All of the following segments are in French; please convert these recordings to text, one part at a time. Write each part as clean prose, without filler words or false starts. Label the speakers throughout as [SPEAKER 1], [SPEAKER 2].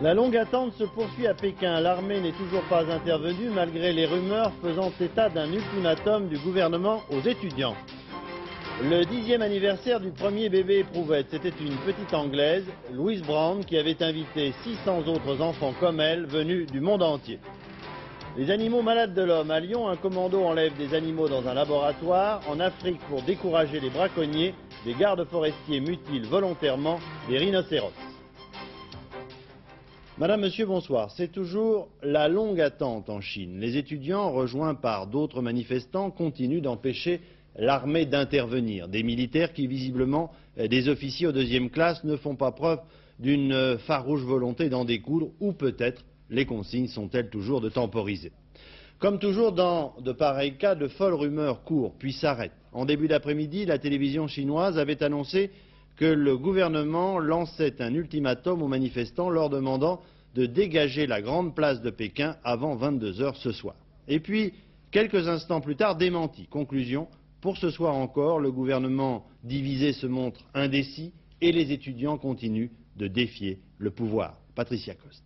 [SPEAKER 1] La longue attente se poursuit à Pékin. L'armée n'est toujours pas intervenue malgré les rumeurs faisant état d'un ultimatum du gouvernement aux étudiants. Le 10e anniversaire du premier bébé éprouvette, c'était une petite Anglaise, Louise Brown, qui avait invité 600 autres enfants comme elle, venus du monde entier. Les animaux malades de l'homme. À Lyon, un commando enlève des animaux dans un laboratoire. En Afrique, pour décourager les braconniers, des gardes forestiers mutilent volontairement des rhinocéros. Madame, Monsieur, bonsoir. C'est toujours la longue attente en Chine. Les étudiants, rejoints par d'autres manifestants, continuent d'empêcher l'armée d'intervenir. Des militaires qui, visiblement, des officiers aux deuxième classe, ne font pas preuve d'une farouche volonté d'en découdre, ou peut-être les consignes sont-elles toujours de temporiser. Comme toujours dans de pareils cas, de folles rumeurs courent, puis s'arrêtent. En début d'après-midi, la télévision chinoise avait annoncé que le gouvernement lançait un ultimatum aux manifestants leur demandant de dégager la grande place de Pékin avant 22 h ce soir. Et puis, quelques instants plus tard, démenti. Conclusion, pour ce soir encore, le gouvernement divisé se montre indécis et les étudiants continuent de défier le pouvoir. Patricia Coste.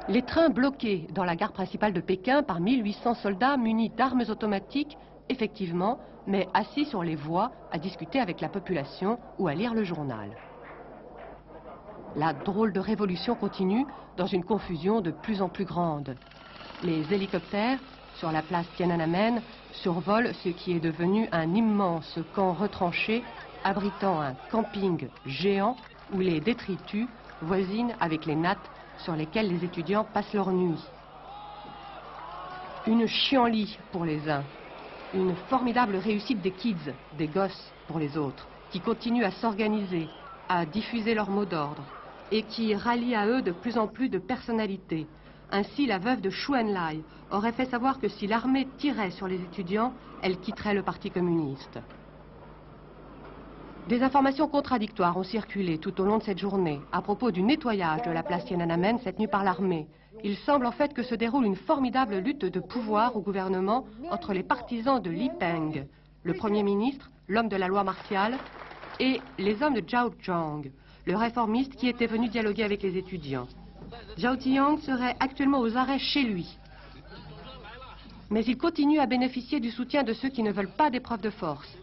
[SPEAKER 2] Les trains bloqués dans la gare principale de Pékin par 1800 soldats munis d'armes automatiques, effectivement, mais assis sur les voies à discuter avec la population ou à lire le journal. La drôle de révolution continue dans une confusion de plus en plus grande. Les hélicoptères sur la place Tiananmen survolent ce qui est devenu un immense camp retranché abritant un camping géant où les détritus voisinent avec les nattes sur lesquelles les étudiants passent leur nuit. Une chienlit pour les uns, une formidable réussite des kids, des gosses pour les autres, qui continuent à s'organiser, à diffuser leurs mots d'ordre et qui rallient à eux de plus en plus de personnalités. Ainsi, la veuve de Xu Enlai aurait fait savoir que si l'armée tirait sur les étudiants, elle quitterait le Parti communiste. Des informations contradictoires ont circulé tout au long de cette journée à propos du nettoyage de la place Tiananmen cette nuit par l'armée. Il semble en fait que se déroule une formidable lutte de pouvoir au gouvernement entre les partisans de Li Peng, le Premier ministre, l'homme de la loi martiale, et les hommes de Zhao Ziyang, le réformiste qui était venu dialoguer avec les étudiants. Zhao Ziyang serait actuellement aux arrêts chez lui. Mais il continue à bénéficier du soutien de ceux qui ne veulent pas d'épreuve de force.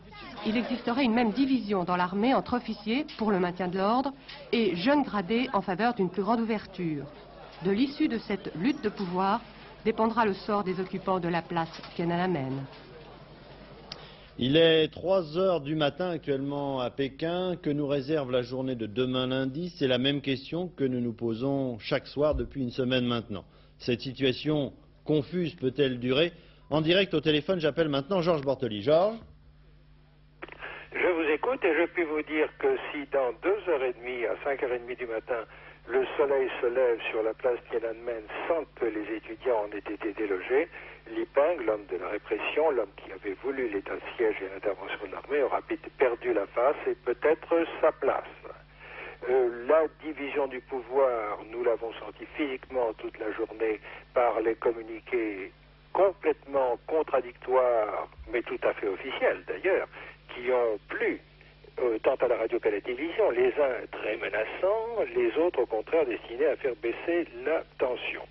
[SPEAKER 2] Il existerait une même division dans l'armée entre officiers pour le maintien de l'ordre et jeunes gradés en faveur d'une plus grande ouverture. De l'issue de cette lutte de pouvoir dépendra le sort des occupants de la place Tiananmen.
[SPEAKER 1] Il est 3 h du matin actuellement à Pékin. Que nous réserve la journée de demain lundi? C'est la même question que nous nous posons chaque soir depuis une semaine maintenant. Cette situation confuse peut-elle durer? En direct au téléphone, j'appelle maintenant Georges Bortoli. Georges?
[SPEAKER 3] Je vous écoute et je puis vous dire que si dans 2h30 à 5h30 du matin, le soleil se lève sur la place Tiananmen sans que les étudiants en aient été délogés, Li Peng, l'homme de la répression, l'homme qui avait voulu l'état de siège et l'intervention de l'armée, aura perdu la face et peut-être sa place. La division du pouvoir, nous l'avons senti physiquement toute la journée par les communiqués complètement contradictoires, mais tout à fait officiels d'ailleurs, qui ont plu tant à la radio qu'à la télévision, les uns très menaçants, les autres au contraire destinés à faire baisser la tension.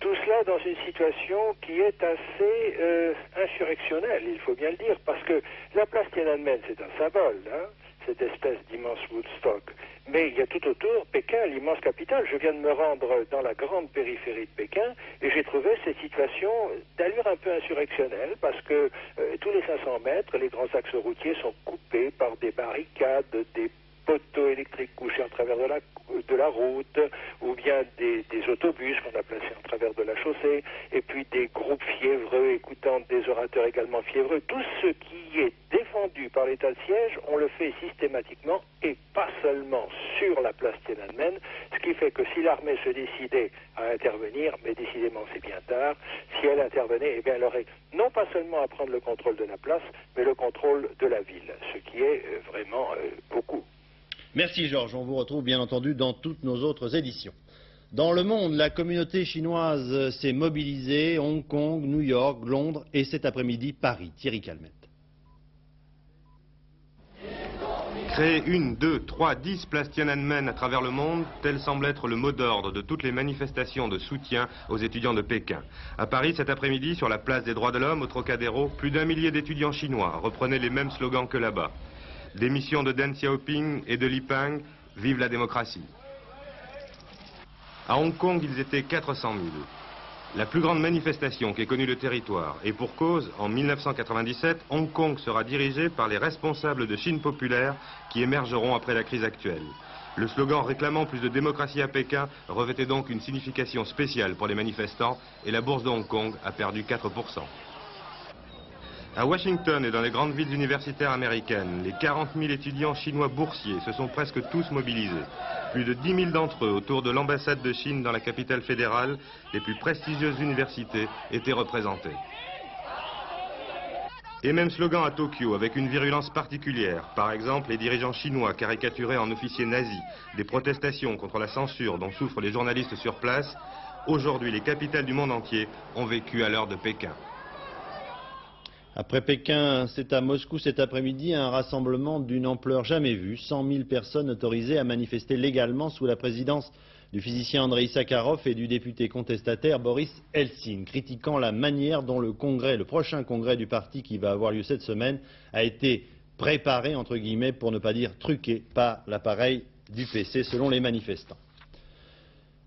[SPEAKER 3] Tout cela dans une situation qui est assez insurrectionnelle, il faut bien le dire, parce que la place Tiananmen, c'est un symbole, hein, cette espèce d'immense Woodstock. Mais il y a tout autour Pékin, l'immense capitale. Je viens de me rendre dans la grande périphérie de Pékin et j'ai trouvé cette situation d'allure un peu insurrectionnelle parce que tous les 500 mètres, les grands axes routiers sont coupés par des barricades, des poteaux électriques couchés en travers de la route, ou bien des autobus qu'on a placés en travers de la chaussée, et puis des groupes fiévreux écoutant des orateurs également fiévreux. Tout ce qui est défendu par l'état de siège, on le fait systématiquement, et pas seulement sur la place Tiananmen, ce qui fait que si l'armée se décidait à intervenir, mais décidément c'est bien tard, si elle intervenait, eh bien elle aurait non pas seulement à prendre le contrôle de la place, mais le contrôle de la ville, ce qui est vraiment beaucoup.
[SPEAKER 1] Merci Georges, on vous retrouve bien entendu dans toutes nos autres éditions. Dans le monde, la communauté chinoise s'est mobilisée, Hong Kong, New York, Londres et cet après-midi Paris. Thierry Calmette.
[SPEAKER 4] Créer 1, 2, 3, 10 places Tiananmen à travers le monde, tel semble être le mot d'ordre de toutes les manifestations de soutien aux étudiants de Pékin. À Paris, cet après-midi, sur la place des droits de l'homme, au Trocadéro, plus d'1 millier d'étudiants chinois reprenaient les mêmes slogans que là-bas. Démission de Deng Xiaoping et de Li Peng, vive la démocratie. À Hong Kong, ils étaient 400 000. La plus grande manifestation qu'ait connue le territoire. Et pour cause, en 1997, Hong Kong sera dirigé par les responsables de Chine populaire qui émergeront après la crise actuelle. Le slogan réclamant plus de démocratie à Pékin revêtait donc une signification spéciale pour les manifestants et la bourse de Hong Kong a perdu 4%. À Washington et dans les grandes villes universitaires américaines, les 40 000 étudiants chinois boursiers se sont presque tous mobilisés. Plus de 10 000 d'entre eux autour de l'ambassade de Chine dans la capitale fédérale, les plus prestigieuses universités étaient représentées. Et même slogan à Tokyo avec une virulence particulière. Par exemple, les dirigeants chinois caricaturés en officiers nazis, des protestations contre la censure dont souffrent les journalistes sur place. Aujourd'hui, les capitales du monde entier ont vécu à l'heure de Pékin.
[SPEAKER 1] Après Pékin, c'est à Moscou cet après-midi un rassemblement d'une ampleur jamais vue. 100 000 personnes autorisées à manifester légalement sous la présidence du physicien Andrei Sakharov et du député contestataire Boris Eltsine, critiquant la manière dont le prochain congrès du parti qui va avoir lieu cette semaine a été préparé, entre guillemets, pour ne pas dire truqué par l'appareil du PC, selon les manifestants.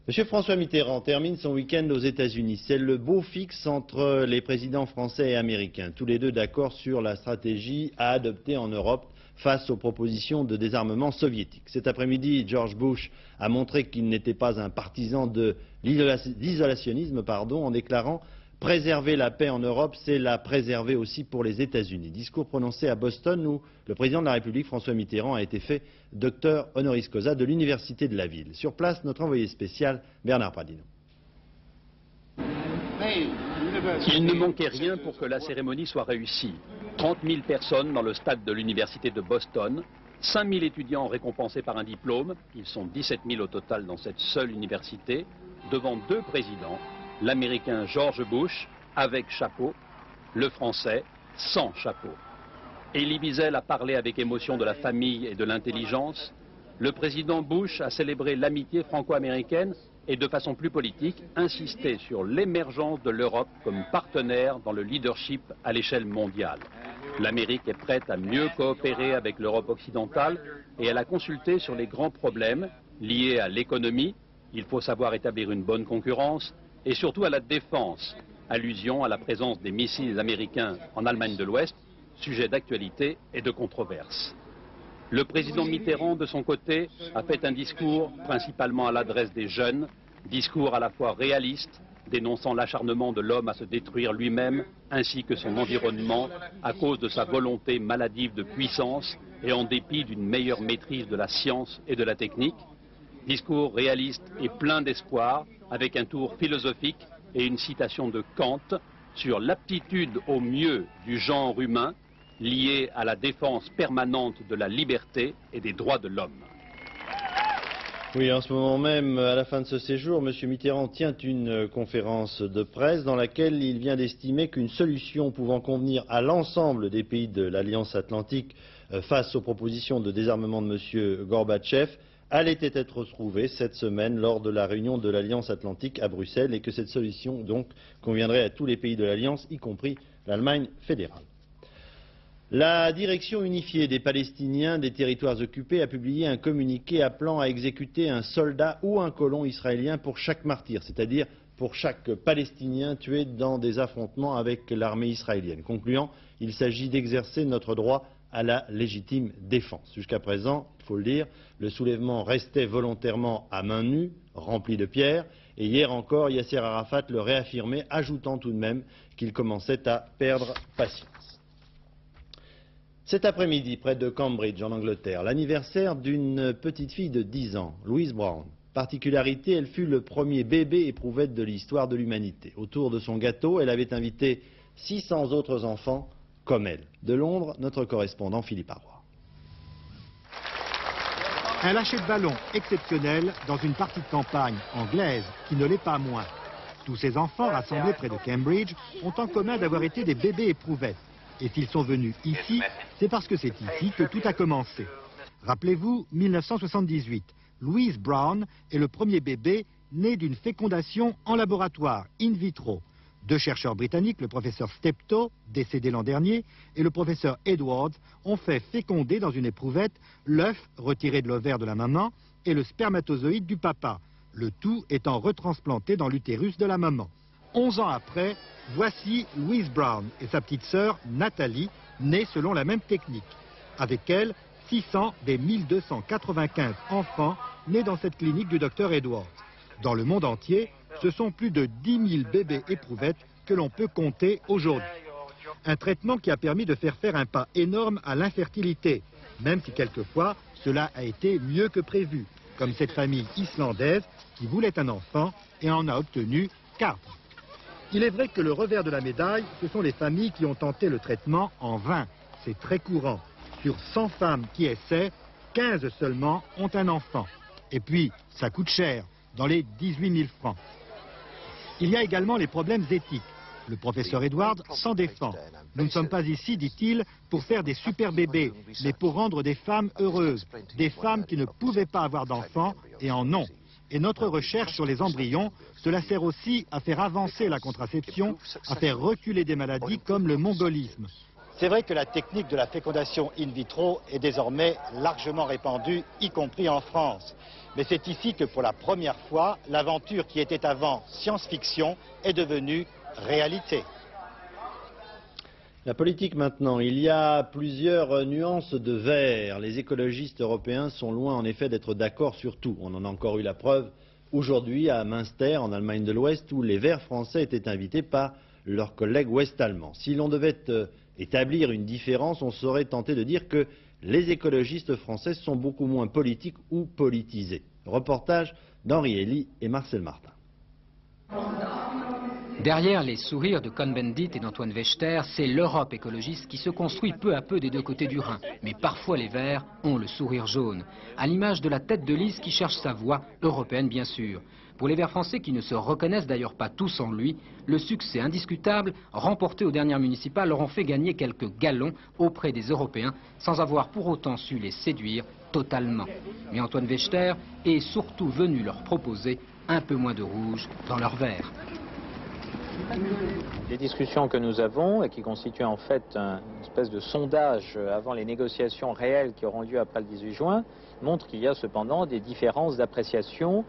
[SPEAKER 1] M. François Mitterrand termine son week-end aux États-Unis. C'est le beau fixe entre les présidents français et américains, tous les deux d'accord sur la stratégie à adopter en Europe face aux propositions de désarmement soviétique. Cet après-midi, George Bush a montré qu'il n'était pas un partisan de l'isolationnisme, en déclarant « Préserver la paix en Europe, c'est la préserver aussi pour les États-Unis ». Discours prononcé à Boston où le président de la République, François Mitterrand, a été fait docteur honoris causa de l'Université de la ville. Sur place, notre envoyé spécial, Bernard Pradino.
[SPEAKER 5] Il ne manquait rien pour que la cérémonie soit réussie. 30 000 personnes dans le stade de l'Université de Boston, 5 000 étudiants récompensés par un diplôme, ils sont 17 000 au total dans cette seule université, devant deux présidents, l'Américain George Bush avec chapeau, le Français sans chapeau. Elie Wiesel a parlé avec émotion de la famille et de l'intelligence. Le président Bush a célébré l'amitié franco-américaine et de façon plus politique, insisté sur l'émergence de l'Europe comme partenaire dans le leadership à l'échelle mondiale. L'Amérique est prête à mieux coopérer avec l'Europe occidentale et elle a consulté sur les grands problèmes liés à l'économie. Il faut savoir établir une bonne concurrence et surtout à la défense, allusion à la présence des missiles américains en Allemagne de l'Ouest, sujet d'actualité et de controverse. Le président Mitterrand, de son côté, a fait un discours principalement à l'adresse des jeunes, discours à la fois réaliste, dénonçant l'acharnement de l'homme à se détruire lui-même, ainsi que son environnement, à cause de sa volonté maladive de puissance et en dépit d'une meilleure maîtrise de la science et de la technique. Discours réaliste et plein d'espoir, avec un tour philosophique et une citation de Kant sur l'aptitude au mieux du genre humain, lié à la défense permanente de la liberté et des droits de l'homme.
[SPEAKER 1] Oui, en ce moment même, à la fin de ce séjour, M. Mitterrand tient une conférence de presse dans laquelle il vient d'estimer qu'une solution pouvant convenir à l'ensemble des pays de l'Alliance Atlantique face aux propositions de désarmement de M. Gorbatchev allait être trouvée cette semaine lors de la réunion de l'Alliance Atlantique à Bruxelles et que cette solution donc conviendrait à tous les pays de l'Alliance, y compris l'Allemagne fédérale. La direction unifiée des Palestiniens des territoires occupés a publié un communiqué appelant à exécuter un soldat ou un colon israélien pour chaque martyr, c'est-à-dire pour chaque Palestinien tué dans des affrontements avec l'armée israélienne. Concluant, il s'agit d'exercer notre droit à la légitime défense. Jusqu'à présent, il faut le dire, le soulèvement restait volontairement à main nue, rempli de pierres, et hier encore, Yasser Arafat le réaffirmait, ajoutant tout de même qu'il commençait à perdre patience. Cet après-midi, près de Cambridge, en Angleterre, l'anniversaire d'une petite fille de 10 ans, Louise Brown. Particularité, elle fut le premier bébé éprouvette de l'histoire de l'humanité. Autour de son gâteau, elle avait invité 600 autres enfants comme elle. De Londres, notre correspondant Philippe Arroy.
[SPEAKER 6] Un lâcher de ballon exceptionnel dans une partie de campagne anglaise qui ne l'est pas moins. Tous ces enfants rassemblés près de Cambridge ont en commun d'avoir été des bébés éprouvettes. Et s'ils sont venus ici, c'est parce que c'est ici que tout a commencé. Rappelez-vous, 1978, Louise Brown est le premier bébé né d'une fécondation en laboratoire, in vitro. Deux chercheurs britanniques, le professeur Steptoe, décédé l'an dernier, et le professeur Edwards, ont fait féconder dans une éprouvette l'œuf retiré de l'ovaire de la maman et le spermatozoïde du papa, le tout étant retransplanté dans l'utérus de la maman. 11 ans après, voici Louise Brown et sa petite sœur Nathalie, nées selon la même technique. Avec elle, 600 des 1295 enfants nés dans cette clinique du docteur Edwards. Dans le monde entier, ce sont plus de 10 000 bébés éprouvettes que l'on peut compter aujourd'hui. Un traitement qui a permis de faire un pas énorme à l'infertilité, même si quelquefois cela a été mieux que prévu, comme cette famille islandaise qui voulait un enfant et en a obtenu 4. Il est vrai que le revers de la médaille, ce sont les familles qui ont tenté le traitement en vain. C'est très courant. Sur 100 femmes qui essaient, 15 seulement ont un enfant. Et puis, ça coûte cher, dans les 18 000 francs. Il y a également les problèmes éthiques. Le professeur Edwards s'en défend. Nous ne sommes pas ici, dit-il, pour faire des super bébés, mais pour rendre des femmes heureuses, des femmes qui ne pouvaient pas avoir d'enfants et en ont. Et notre recherche sur les embryons, cela sert aussi à faire avancer la contraception, à faire reculer des maladies comme le mongolisme.
[SPEAKER 1] C'est vrai que la technique de la fécondation in vitro est désormais largement répandue, y compris en France. Mais c'est ici que pour la première fois, l'aventure qui était avant science-fiction est devenue réalité. La politique maintenant, il y a plusieurs nuances de vert. Les écologistes européens sont loin en effet d'être d'accord sur tout. On en a encore eu la preuve aujourd'hui à Münster, en Allemagne de l'Ouest, où les Verts français étaient invités par leurs collègues ouest-allemands. Si l'on devait établir une différence, on serait tenté de dire que les écologistes français sont beaucoup moins politiques ou politisés. Reportage d'Henri Elie et Marcel Martin.
[SPEAKER 7] Derrière les sourires de Cohn-Bendit et d'Antoine Wechter, c'est l'Europe écologiste qui se construit peu à peu des deux côtés du Rhin. Mais parfois les Verts ont le sourire jaune, à l'image de la tête de liste qui cherche sa voie, européenne bien sûr. Pour les Verts français qui ne se reconnaissent d'ailleurs pas tous en lui, le succès indiscutable remporté aux dernières municipales leur ont fait gagner quelques galons auprès des Européens sans avoir pour autant su les séduire totalement. Mais Antoine Wechter est surtout venu leur proposer un peu moins de rouge dans leur verre.
[SPEAKER 8] Les discussions que nous avons, et qui constituent en fait une espèce de sondage avant les négociations réelles qui auront lieu après le 18 juin, montrent qu'il y a cependant des différences d'appréciation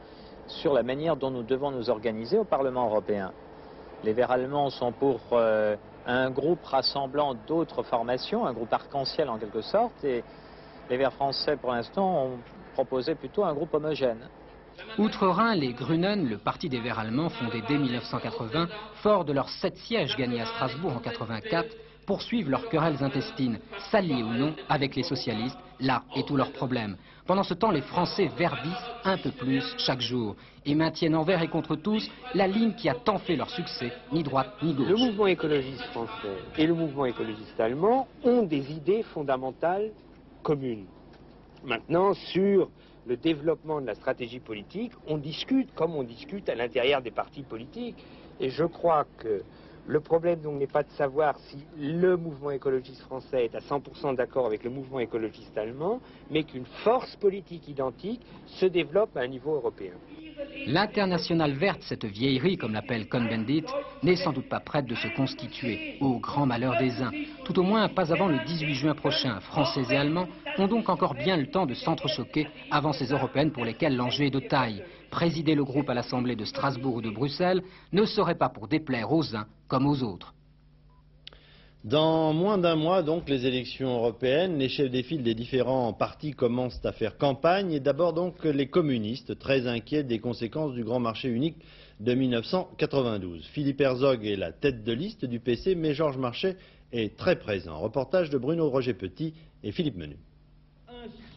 [SPEAKER 8] sur la manière dont nous devons nous organiser au Parlement européen. Les Verts allemands sont pour un groupe rassemblant d'autres formations, un groupe arc-en-ciel en quelque sorte, et les Verts français pour l'instant ont proposé plutôt un groupe homogène.
[SPEAKER 7] Outre-Rhin, les Grünen, le parti des Verts allemands fondé dès 1980, fort de leurs 7 sièges gagnés à Strasbourg en 84, poursuivent leurs querelles intestines, s'allier ou non avec les socialistes, là est tout leur problème. Pendant ce temps, les Français verdissent un peu plus chaque jour et maintiennent envers et contre tous la ligne qui a tant fait leur succès, ni droite ni gauche.
[SPEAKER 9] Le mouvement écologiste français et le mouvement écologiste allemand ont des idées fondamentales communes. Maintenant, sur le développement de la stratégie politique, on discute comme on discute à l'intérieur des partis politiques. Et je crois que le problème donc n'est pas de savoir si le mouvement écologiste français est à 100% d'accord avec le mouvement écologiste allemand, mais qu'une force politique identique se développe à un niveau européen.
[SPEAKER 7] L'internationale verte, cette vieillerie, comme l'appelle Cohn-Bendit, n'est sans doute pas prête de se constituer, au grand malheur des uns. Tout au moins pas avant le 18 juin prochain. Français et Allemands ont donc encore bien le temps de s'entrechoquer avant ces européennes pour lesquelles l'enjeu est de taille. Présider le groupe à l'Assemblée de Strasbourg ou de Bruxelles ne serait pas pour déplaire aux uns comme aux autres.
[SPEAKER 1] Dans moins d'un mois, donc, les élections européennes, les chefs des files des différents partis commencent à faire campagne. Et d'abord, donc, les communistes, très inquiets des conséquences du grand marché unique de 1992. Philippe Herzog est la tête de liste du PC, mais Georges Marchais est très présent. Reportage de Bruno Roger-Petit et Philippe Menu.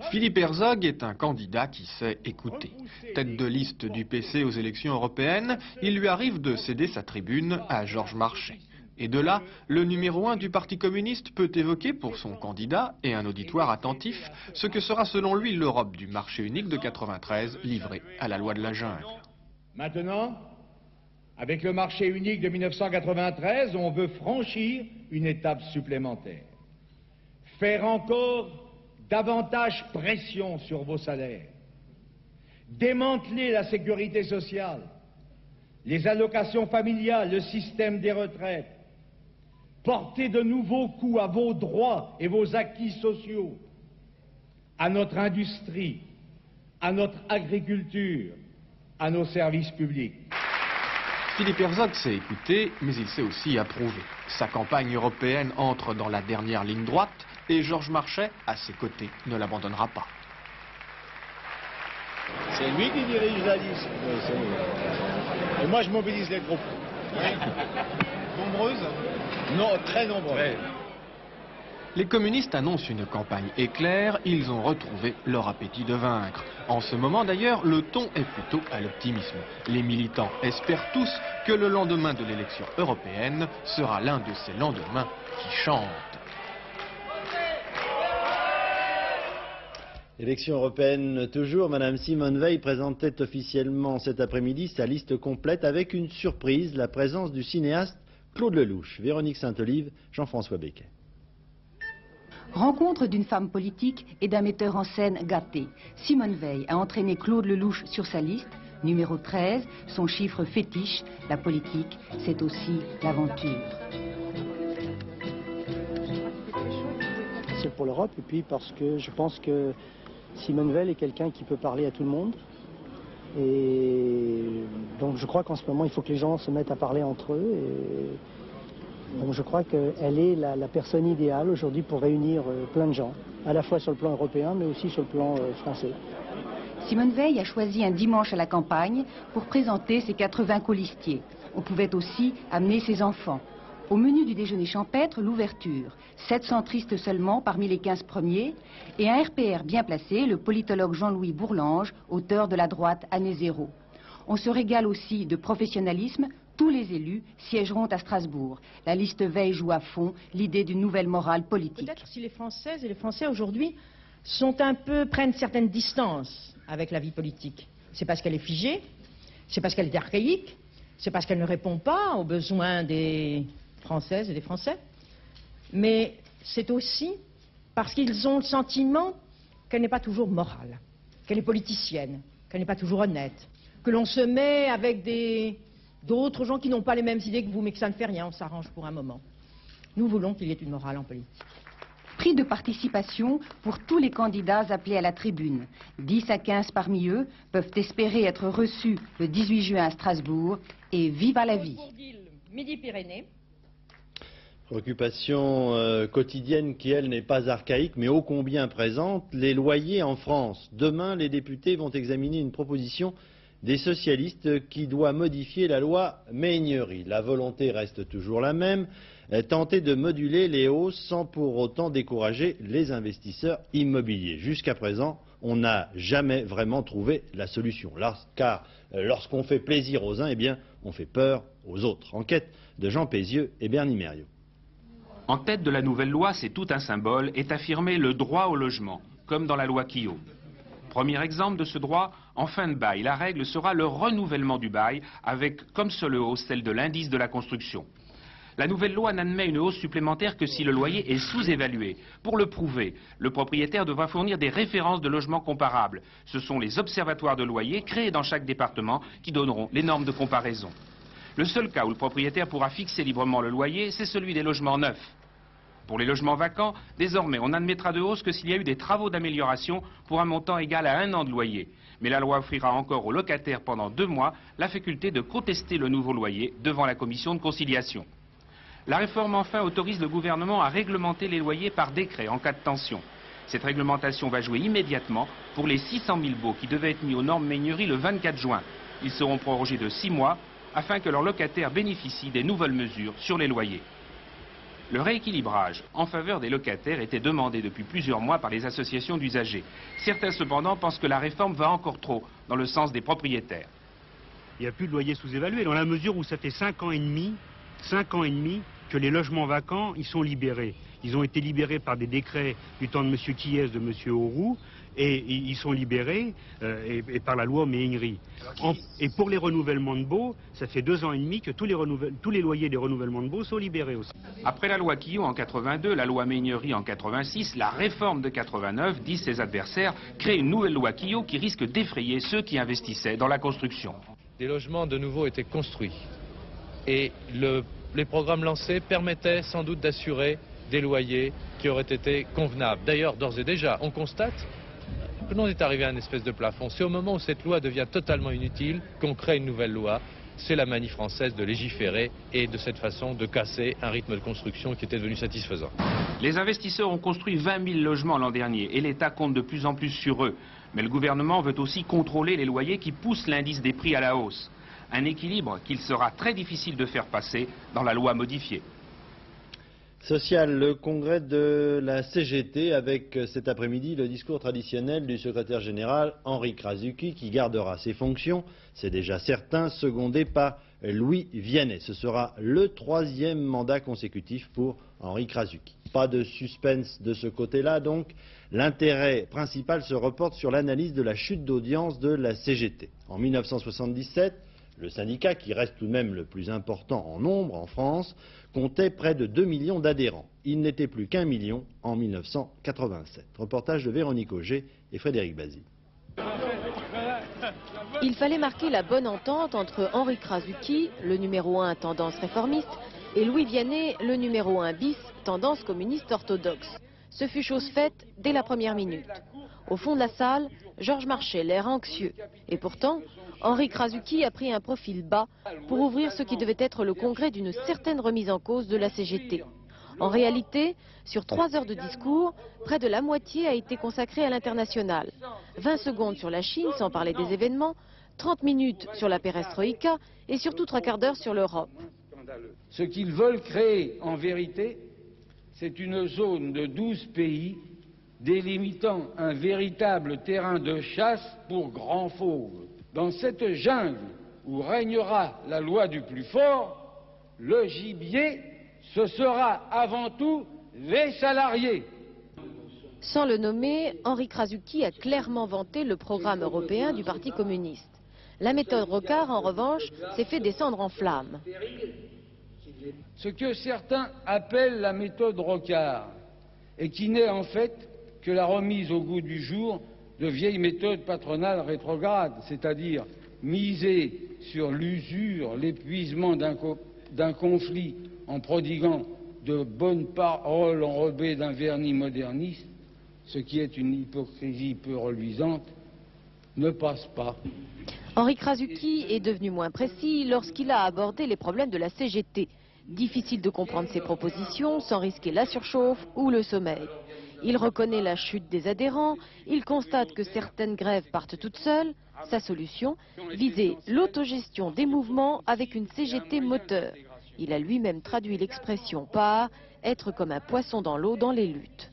[SPEAKER 10] Philippe Herzog est un candidat qui sait écouter. Tête de liste du PC aux élections européennes, il lui arrive de céder sa tribune à Georges Marchais. Et de là, le numéro 1 du Parti communiste peut évoquer pour son candidat et un auditoire attentif ce que sera selon lui l'Europe du marché unique de 93 livrée à la loi de la jungle.
[SPEAKER 11] Maintenant, avec le marché unique de 1993, on veut franchir une étape supplémentaire. Faire encore davantage pression sur vos salaires, démanteler la sécurité sociale, les allocations familiales, le système des retraites, porter de nouveaux coups à vos droits et vos acquis sociaux, à notre industrie, à notre agriculture, à nos services publics.
[SPEAKER 10] Philippe Herzog sait écouter, mais il sait aussi approuver. Sa campagne européenne entre dans la dernière ligne droite et Georges Marchais, à ses côtés, ne l'abandonnera pas.
[SPEAKER 12] C'est lui qui dirige la liste. Et moi, je mobilise les troupes.
[SPEAKER 10] Nombreuses?
[SPEAKER 12] Non, très nombreuses. Ouais.
[SPEAKER 10] Les communistes annoncent une campagne éclair, ils ont retrouvé leur appétit de vaincre. En ce moment d'ailleurs, le ton est plutôt à l'optimisme. Les militants espèrent tous que le lendemain de l'élection européenne sera l'un de ces lendemains qui chantent.
[SPEAKER 1] Élection européenne toujours, Madame Simone Veil présentait officiellement cet après-midi sa liste complète avec une surprise, la présence du cinéaste Claude Lelouch. Véronique Saint-Olive, Jean-François Becquet.
[SPEAKER 13] Rencontre d'une femme politique et d'un metteur en scène gâté. Simone Veil a entraîné Claude Lelouch sur sa liste, numéro 13, son chiffre fétiche. La politique, c'est aussi l'aventure.
[SPEAKER 14] C'est pour l'Europe et puis parce que je pense que Simone Veil est quelqu'un qui peut parler à tout le monde. Et donc je crois qu'en ce moment, il faut que les gens se mettent à parler entre eux. Et donc je crois qu'elle est la personne idéale aujourd'hui pour réunir plein de gens, à la fois sur le plan européen, mais aussi sur le plan français.
[SPEAKER 13] Simone Veil a choisi un dimanche à la campagne pour présenter ses 80 colistiers. On pouvait aussi amener ses enfants. Au menu du déjeuner champêtre, l'ouverture. 7 centristes seulement parmi les 15 premiers. Et un RPR bien placé, le politologue Jean-Louis Bourlange, auteur de La droite année zéro. On se régale aussi de professionnalisme. Tous les élus siégeront à Strasbourg. La liste Veil joue à fond l'idée d'une nouvelle morale politique.
[SPEAKER 15] Peut-être si les Françaises et les Français aujourd'hui prennent certaines distances avec la vie politique. C'est parce qu'elle est figée, c'est parce qu'elle est archaïque, c'est parce qu'elle ne répond pas aux besoins des Françaises et des Français, mais c'est aussi parce qu'ils ont le sentiment qu'elle n'est pas toujours morale, qu'elle est politicienne, qu'elle n'est pas toujours honnête, que l'on se met avec d'autres gens qui n'ont pas les mêmes idées que vous, mais que ça ne fait rien, on s'arrange pour un moment. Nous voulons qu'il y ait une morale en politique.
[SPEAKER 13] Prix de participation pour tous les candidats appelés à la tribune. 10 à 15 parmi eux peuvent espérer être reçus le 18 juin à Strasbourg. Et vive à la vie.
[SPEAKER 15] Midi-Pyrénées.
[SPEAKER 1] Préoccupation quotidienne qui, elle, n'est pas archaïque, mais ô combien présente, les loyers en France. Demain, les députés vont examiner une proposition des socialistes qui doit modifier la loi Maignery. La volonté reste toujours la même, tenter de moduler les hausses sans pour autant décourager les investisseurs immobiliers. Jusqu'à présent, on n'a jamais vraiment trouvé la solution. Car lorsqu'on fait plaisir aux uns, eh bien, on fait peur aux autres. Enquête de Jean Pézieux et Bernie Mériot.
[SPEAKER 16] En tête de la nouvelle loi, c'est tout un symbole, est affirmé le droit au logement, comme dans la loi Quillot. Premier exemple de ce droit, en fin de bail, la règle sera le renouvellement du bail, avec comme seule hausse celle de l'indice de la construction. La nouvelle loi n'admet une hausse supplémentaire que si le loyer est sous-évalué. Pour le prouver, le propriétaire devra fournir des références de logements comparables. Ce sont les observatoires de loyer créés dans chaque département qui donneront les normes de comparaison. Le seul cas où le propriétaire pourra fixer librement le loyer, c'est celui des logements neufs. Pour les logements vacants, désormais, on n'admettra de hausse que s'il y a eu des travaux d'amélioration pour un montant égal à 1 an de loyer. Mais la loi offrira encore aux locataires pendant 2 mois la faculté de contester le nouveau loyer devant la commission de conciliation. La réforme, enfin, autorise le gouvernement à réglementer les loyers par décret en cas de tension. Cette réglementation va jouer immédiatement pour les 600 000 baux qui devaient être mis aux normes Maignery le 24 juin. Ils seront prorogés de 6 mois afin que leurs locataires bénéficient des nouvelles mesures sur les loyers. Le rééquilibrage en faveur des locataires était demandé depuis plusieurs mois par les associations d'usagers. Certains cependant pensent que la réforme va encore trop dans le sens des propriétaires.
[SPEAKER 17] Il n'y a plus de loyer sous-évalué dans la mesure où ça fait 5 ans et demi que les logements vacants, ils sont libérés. Ils ont été libérés par des décrets du temps de M. Kies, de M. Auroux, et ils sont libérés et par la loi Méhaignerie. Et pour les renouvellements de baux, ça fait 2 ans et demi que tous les loyers des renouvellements de baux sont libérés aussi.
[SPEAKER 16] Après la loi Quillot en 82, la loi Méhaignerie en 86, la réforme de 89, disent ses adversaires, crée une nouvelle loi Quillot qui risque d'effrayer ceux qui investissaient dans la construction.
[SPEAKER 18] Des logements de nouveau étaient construits et les programmes lancés permettaient sans doute d'assurer des loyers qui auraient été convenables. D'ailleurs, d'ores et déjà, on constate que l'on est arrivé à une espèce de plafond. C'est au moment où cette loi devient totalement inutile qu'on crée une nouvelle loi. C'est la manie française de légiférer et de cette façon de casser un rythme de construction qui était devenu satisfaisant.
[SPEAKER 16] Les investisseurs ont construit 20 000 logements l'an dernier et l'État compte de plus en plus sur eux. Mais le gouvernement veut aussi contrôler les loyers qui poussent l'indice des prix à la hausse. Un équilibre qu'il sera très difficile de faire passer dans la loi modifiée.
[SPEAKER 1] Social, le congrès de la CGT avec cet après-midi le discours traditionnel du secrétaire général Henri Krasuki qui gardera ses fonctions, c'est déjà certain, secondé par Louis Vianney. Ce sera le 3e mandat consécutif pour Henri Krasuki. Pas de suspense de ce côté-là donc. L'intérêt principal se reporte sur l'analyse de la chute d'audience de la CGT. En 1977, le syndicat, qui reste tout de même le plus important en nombre en France, comptait près de 2 millions d'adhérents. Il n'était plus qu'1 million en 1987. Reportage de Véronique Auger et Frédéric Bazille.
[SPEAKER 19] Il fallait marquer la bonne entente entre Henri Krasuki, le numéro 1 tendance réformiste, et Louis Vianney, le numéro 1 bis, tendance communiste orthodoxe. Ce fut chose faite dès la première minute. Au fond de la salle, Georges Marchais, l'air anxieux. Et pourtant, Henri Krasuki a pris un profil bas pour ouvrir ce qui devait être le congrès d'une certaine remise en cause de la CGT. En réalité, sur 3 heures de discours, près de la moitié a été consacrée à l'international. 20 secondes sur la Chine, sans parler des événements, 30 minutes sur la perestroïka et surtout 3/4 d'heure sur l'Europe.
[SPEAKER 20] Ce qu'ils veulent créer, en vérité, c'est une zone de 12 pays délimitant un véritable terrain de chasse pour grands fauves. Dans cette jungle où régnera la loi du plus fort, le gibier, ce sera avant tout les salariés.
[SPEAKER 19] Sans le nommer, Henri Krasuki a clairement vanté le programme européen du Parti communiste. La méthode Rocard, en revanche, s'est fait descendre en flammes.
[SPEAKER 20] Ce que certains appellent la méthode Rocard, et qui n'est en fait que la remise au goût du jour de vieilles méthodes patronales rétrogrades, c'est-à-dire miser sur l'usure, l'épuisement d'un conflit en prodiguant de bonnes paroles enrobées d'un vernis moderniste, ce qui est une hypocrisie peu reluisante, ne passe pas.
[SPEAKER 19] Henri Krasuki est devenu moins précis lorsqu'il a abordé les problèmes de la CGT. Difficile de comprendre ses propositions sans risquer la surchauffe ou le sommeil. Il reconnaît la chute des adhérents, il constate que certaines grèves partent toutes seules. Sa solution, viser l'autogestion des mouvements avec une CGT moteur. Il a lui-même traduit l'expression par être comme un poisson dans l'eau dans les luttes.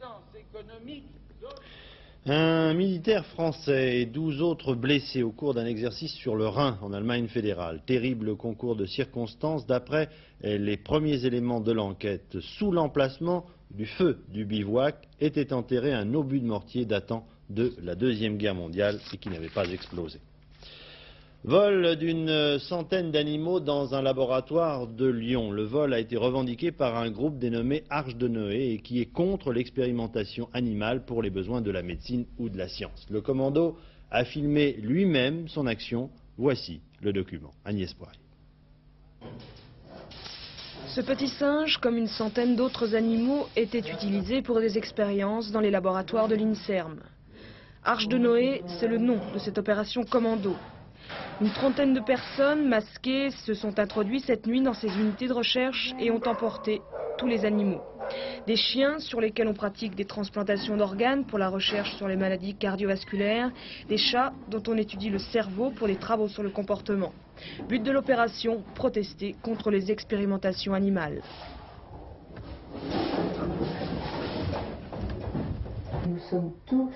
[SPEAKER 1] Un militaire français et 12 autres blessés au cours d'un exercice sur le Rhin en Allemagne fédérale. Terrible concours de circonstances d'après les premiers éléments de l'enquête. Sous l'emplacement du feu du bivouac était enterré un obus de mortier datant de la Deuxième Guerre mondiale et qui n'avait pas explosé. Vol d'une centaine d'animaux dans un laboratoire de Lyon. Le vol a été revendiqué par un groupe dénommé Arche de Noé et qui est contre l'expérimentation animale pour les besoins de la médecine ou de la science. Le commando a filmé lui-même son action. Voici le document. Agnès Poirier.
[SPEAKER 21] Ce petit singe, comme une centaine d'autres animaux, était utilisé pour des expériences dans les laboratoires de l'INSERM. Arche de Noé, c'est le nom de cette opération commando. Une trentaine de personnes masquées se sont introduites cette nuit dans ces unités de recherche et ont emporté tous les animaux. Des chiens sur lesquels on pratique des transplantations d'organes pour la recherche sur les maladies cardiovasculaires, des chats dont on étudie le cerveau pour des travaux sur le comportement. But de l'opération, protester contre les expérimentations animales.
[SPEAKER 22] Nous sommes tous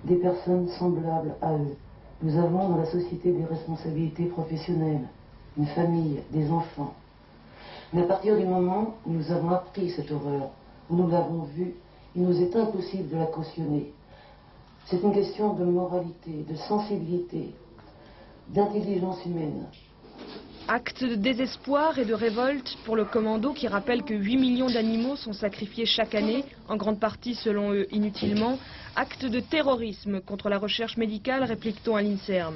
[SPEAKER 22] des personnes semblables à eux. Nous avons dans la société des responsabilités professionnelles, une famille, des enfants. Mais à partir du moment où nous avons appris cette horreur, où nous l'avons vue, il nous est impossible de la cautionner. C'est une question de moralité, de sensibilité, d'intelligence humaine.
[SPEAKER 21] Acte de désespoir et de révolte pour le commando qui rappelle que 8 millions d'animaux sont sacrifiés chaque année, en grande partie selon eux inutilement. Acte de terrorisme contre la recherche médicale, réplique-t-on à l'INSERM.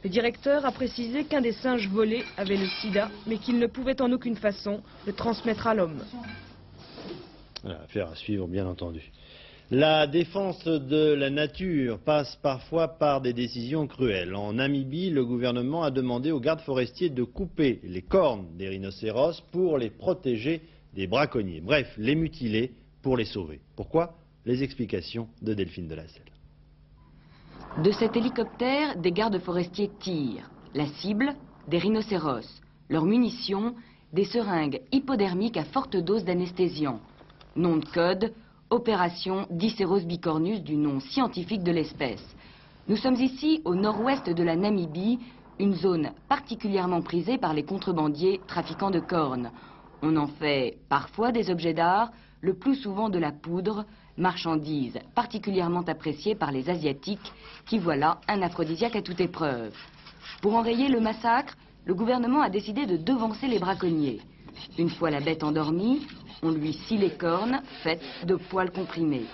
[SPEAKER 21] Le directeur a précisé qu'un des singes volés avait le sida, mais qu'il ne pouvait en aucune façon le transmettre à l'homme.
[SPEAKER 1] Affaire à suivre, bien entendu. La défense de la nature passe parfois par des décisions cruelles. En Namibie, le gouvernement a demandé aux gardes forestiers de couper les cornes des rhinocéros pour les protéger des braconniers. Bref, les mutiler pour les sauver. Pourquoi? Les explications de Delphine Delasselle.
[SPEAKER 2] De cet hélicoptère, des gardes forestiers tirent. La cible, des rhinocéros. Leurs munitions, des seringues hypodermiques à forte dose d'anesthésiant. Nom de code, opération Diceros bicornus, du nom scientifique de l'espèce. Nous sommes ici au nord-ouest de la Namibie, une zone particulièrement prisée par les contrebandiers trafiquants de cornes. On en fait parfois des objets d'art, le plus souvent de la poudre, marchandise particulièrement appréciée par les Asiatiques qui voient là un aphrodisiaque à toute épreuve. Pour enrayer le massacre, le gouvernement a décidé de devancer les braconniers. Une fois la bête endormie, on lui scie les cornes, faites de poils comprimés.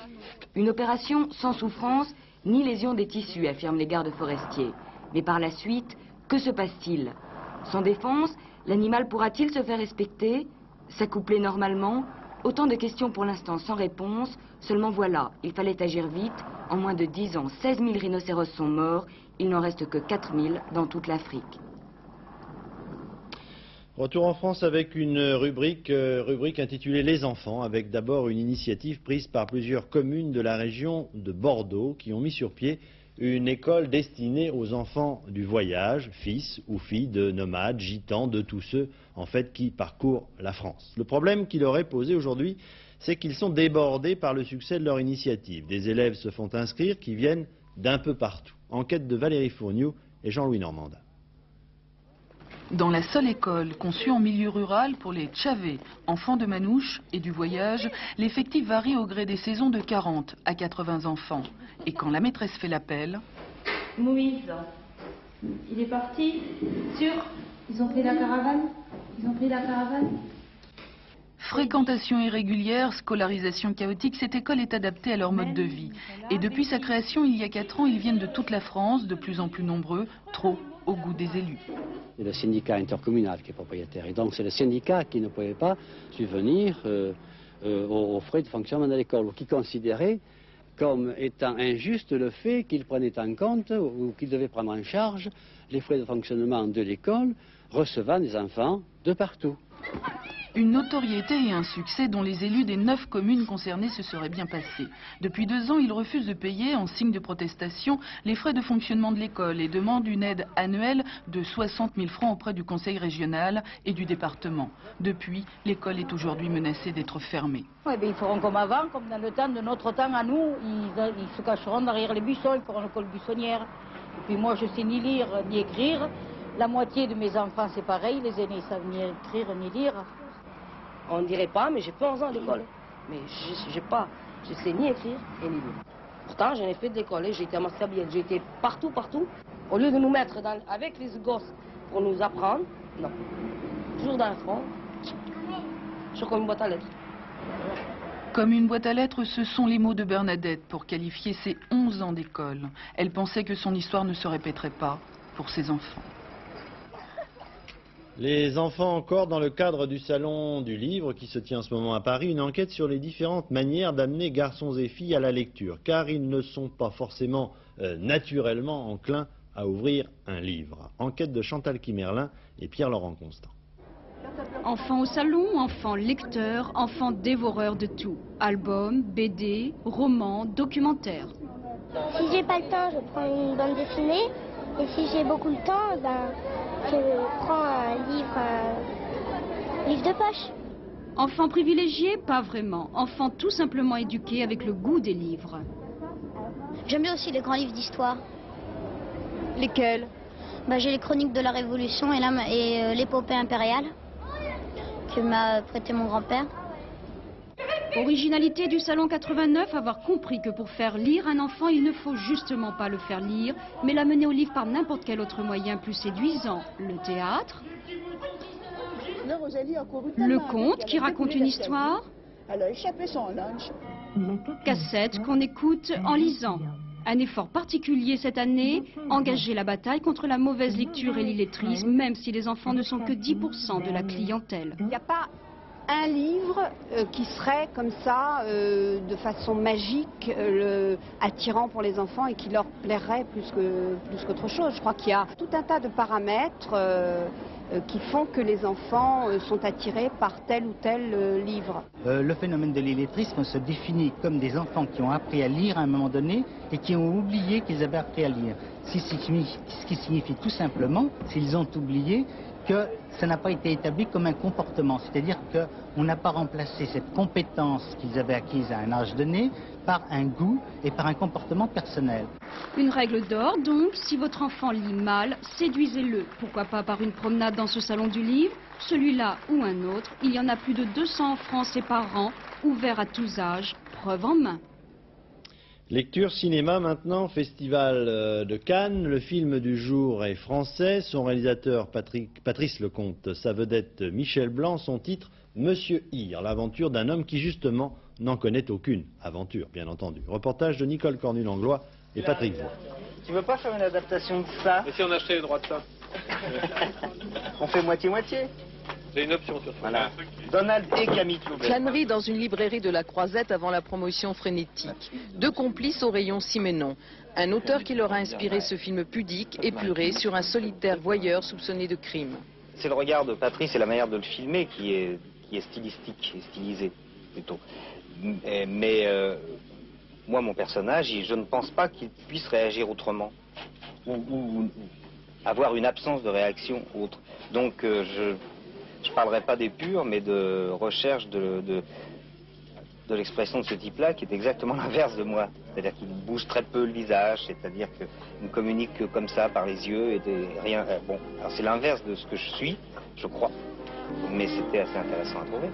[SPEAKER 2] Une opération sans souffrance ni lésion des tissus, affirment les gardes forestiers. Mais par la suite, que se passe-t-il? Sans défense, l'animal pourra-t-il se faire respecter? S'accoupler normalement? Autant de questions pour l'instant sans réponse. Seulement voilà, il fallait agir vite. En moins de 10 ans, 16 000 rhinocéros sont morts. Il n'en reste que 4 000 dans toute l'Afrique.
[SPEAKER 1] Retour en France avec une rubrique intitulée Les enfants, avec d'abord une initiative prise par plusieurs communes de la région de Bordeaux qui ont mis sur pied une école destinée aux enfants du voyage, fils ou filles de nomades, gitans, de tous ceux en fait qui parcourent la France. Le problème qui leur est posé aujourd'hui, c'est qu'ils sont débordés par le succès de leur initiative. Des élèves se font inscrire qui viennent d'un peu partout. Enquête de Valérie Fourniou et Jean-Louis Normandin.
[SPEAKER 3] Dans la seule école conçue en milieu rural pour les Tchavé, enfants de manouche et du voyage, l'effectif varie au gré des saisons de 40 à 80 enfants. Et quand la maîtresse fait l'appel...
[SPEAKER 23] Moïse, il est parti? Sûr? Ils ont pris la caravane? Ils ont pris la caravane?
[SPEAKER 3] Fréquentation irrégulière, scolarisation chaotique, cette école est adaptée à leur mode de vie. Et depuis sa création, il y a 4 ans, ils viennent de toute la France, de plus en plus nombreux, trop au goût des élus.
[SPEAKER 24] C'est le syndicat intercommunal qui est propriétaire. Et donc c'est le syndicat qui ne pouvait pas subvenir aux frais de fonctionnement de l'école, ou qui considérait comme étant injuste le fait qu'il prenait en compte ou qu'il devait prendre en charge les frais de fonctionnement de l'école recevant des enfants de partout.
[SPEAKER 3] Une notoriété et un succès dont les élus des 9 communes concernées se seraient bien passés. Depuis 2 ans, ils refusent de payer, en signe de protestation, les frais de fonctionnement de l'école et demandent une aide annuelle de 60 000 francs auprès du conseil régional et du département. Depuis, l'école est aujourd'hui menacée d'être fermée.
[SPEAKER 25] Ouais, ils feront comme avant, comme dans le temps de notre temps à nous. Ils se cacheront derrière les buissons, ils feront l'école buissonnière. Et puis moi, je sais ni lire ni écrire. La moitié de mes enfants, c'est pareil. Les aînés, ils savent ni écrire ni lire.
[SPEAKER 26] On ne dirait pas, mais j'ai pas 11 ans à l'école. Mais je sais ni écrire et ni lire. Pourtant, j'en ai fait de l'école, j'ai été à Marseille, j'ai été partout. Au lieu de nous mettre avec les gosses pour nous apprendre, non. Toujours dans le front, toujours comme une boîte à lettres.
[SPEAKER 3] Comme une boîte à lettres, ce sont les mots de Bernadette pour qualifier ses 11 ans d'école. Elle pensait que son histoire ne se répéterait pas pour ses enfants.
[SPEAKER 1] Les enfants encore, dans le cadre du Salon du Livre qui se tient en ce moment à Paris, une enquête sur les différentes manières d'amener garçons et filles à la lecture, car ils ne sont pas forcément naturellement enclins à ouvrir un livre. Enquête de Chantal Quimerlin et Pierre-Laurent Constant.
[SPEAKER 27] Enfants au salon, enfants lecteurs, enfants dévoreurs de tout. Albums, BD, romans, documentaires.
[SPEAKER 28] Si j'ai pas le temps, je prends une bande dessinée. Et si j'ai beaucoup de temps, je prends un livre de poche.
[SPEAKER 27] Enfants privilégiés, pas vraiment. Enfants tout simplement éduqués avec le goût des livres.
[SPEAKER 28] J'aime bien aussi les grands livres d'histoire.
[SPEAKER 27] Lesquels?
[SPEAKER 28] J'ai les chroniques de la Révolution et l'épopée impériale. que m'a prêté mon grand-père.
[SPEAKER 27] Originalité du Salon 89, avoir compris que pour faire lire un enfant, il ne faut justement pas le faire lire, mais l'amener au livre par n'importe quel autre moyen plus séduisant. Le théâtre, le conte qui raconte une histoire, cassette qu'on écoute en lisant. Un effort particulier cette année, engager la bataille contre la mauvaise lecture et l'illettrisme, même si les enfants ne sont que 10% de la clientèle.
[SPEAKER 4] Il n'y a pas un livre qui serait comme ça, de façon magique, attirant pour les enfants et qui leur plairait plus qu'autre chose. Je crois qu'il y a tout un tas de paramètres qui font que les enfants sont attirés par tel ou tel livre.
[SPEAKER 5] Le phénomène de l'illettrisme se définit comme des enfants qui ont appris à lire à un moment donné et qui ont oublié qu'ils avaient appris à lire. Ce qui signifie tout simplement, s'ils ont oublié, que ça n'a pas été établi comme un comportement, c'est-à-dire qu'on n'a pas remplacé cette compétence qu'ils avaient acquise à un âge donné par un goût et par un comportement personnel.
[SPEAKER 27] Une règle d'or donc, si votre enfant lit mal, séduisez-le. Pourquoi pas par une promenade dans ce salon du livre, celui-là ou un autre. Il y en a plus de 200 en France et par an, ouvert à tous âges, preuve en main.
[SPEAKER 1] Lecture cinéma maintenant, Festival de Cannes. Le film du jour est français. Son réalisateur Patrice Lecomte, sa vedette Michel Blanc, son titre Monsieur Hir, l'aventure d'un homme qui justement n'en connaît aucune. Aventure, bien entendu. Reportage de Nicole Cornu-Langlois et Patrick Vaux.
[SPEAKER 6] Tu veux pas faire une adaptation de ça?
[SPEAKER 18] Mais si on achetait les droits de ça?
[SPEAKER 6] On fait moitié-moitié.
[SPEAKER 18] J'ai une option sur ça.
[SPEAKER 6] Voilà. Donald et Camille Claudel.
[SPEAKER 7] Flânerie dans une librairie de la Croisette avant la promotion frénétique. Deux complices au rayon Siménon. Un auteur qui leur a inspiré ce film pudique, épuré, sur un solitaire voyeur soupçonné de crime.
[SPEAKER 6] C'est le regard de Patrice et la manière de le filmer qui est stylistique et stylisé plutôt. Mais moi, mon personnage, je ne pense pas qu'il puisse réagir autrement ou avoir une absence de réaction autre. Donc je ne parlerai pas d'épure, mais de recherche de l'expression de ce type-là, qui est exactement l'inverse de moi. C'est-à-dire qu'il bouge très peu le visage, c'est-à-dire qu'il ne communique que comme ça, par les yeux, et rien. Bon, alors c'est l'inverse de ce que je suis, je crois, mais c'était assez intéressant à trouver.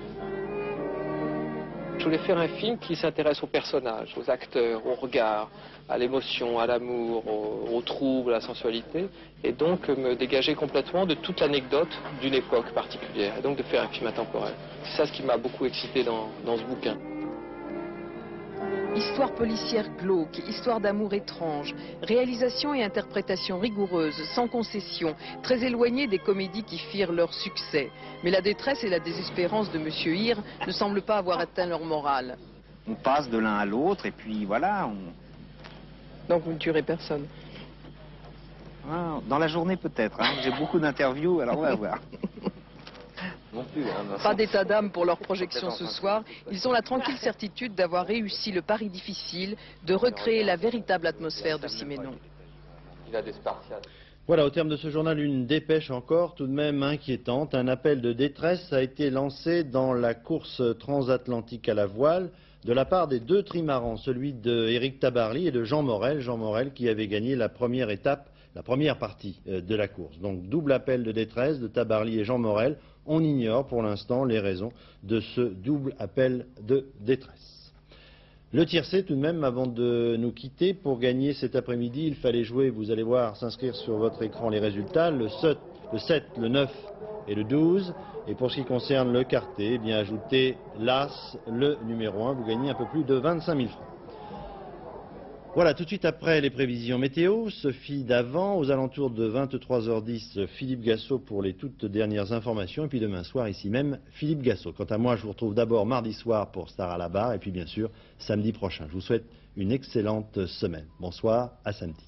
[SPEAKER 18] Je voulais faire un film qui s'intéresse aux personnages, aux acteurs, au regard, à l'émotion, à l'amour, au trouble, à la sensualité, et donc me dégager complètement de toute l'anecdote d'une époque particulière, et donc de faire un film intemporel. C'est ça ce qui m'a beaucoup excité dans ce bouquin.
[SPEAKER 7] Histoire policière glauque, histoire d'amour étrange, réalisation et interprétation rigoureuse, sans concession, très éloignée des comédies qui firent leur succès. Mais la détresse et la désespérance de Monsieur Hir ne semblent pas avoir atteint leur morale.
[SPEAKER 6] On passe de l'un à l'autre et puis voilà.
[SPEAKER 7] Donc vous ne tuerez personne?
[SPEAKER 6] Dans la journée peut-être, hein. J'ai beaucoup d'interviews, alors on va voir.
[SPEAKER 7] Pas d'état d'âme pour leur projection ce soir. Ils ont la tranquille certitude d'avoir réussi le pari difficile de recréer la véritable atmosphère de Siménon.
[SPEAKER 18] Il a des Spartiates.
[SPEAKER 1] Voilà, au terme de ce journal, une dépêche encore tout de même inquiétante. Un appel de détresse a été lancé dans la course transatlantique à la voile de la part des deux trimarans, celui d'Éric Tabarly et de Jean Morel. Jean Morel qui avait gagné la première étape, la première partie de la course. Donc double appel de détresse de Tabarly et Jean Morel. On ignore pour l'instant les raisons de ce double appel de détresse. Le tiercé tout de même, avant de nous quitter, pour gagner cet après-midi, il fallait jouer, vous allez voir s'inscrire sur votre écran les résultats, le 7, le 9 et le 12. Et pour ce qui concerne le quartet, eh bien ajoutez l'As, le numéro 1, vous gagnez un peu plus de 25 000 francs. Voilà, tout de suite après les prévisions météo, Sophie Davant, aux alentours de 23h10, Philippe Gassot pour les toutes dernières informations, et puis demain soir, ici même, Philippe Gassot. Quant à moi, je vous retrouve d'abord mardi soir pour Star à la barre, et puis bien sûr, samedi prochain. Je vous souhaite une excellente semaine. Bonsoir, à samedi.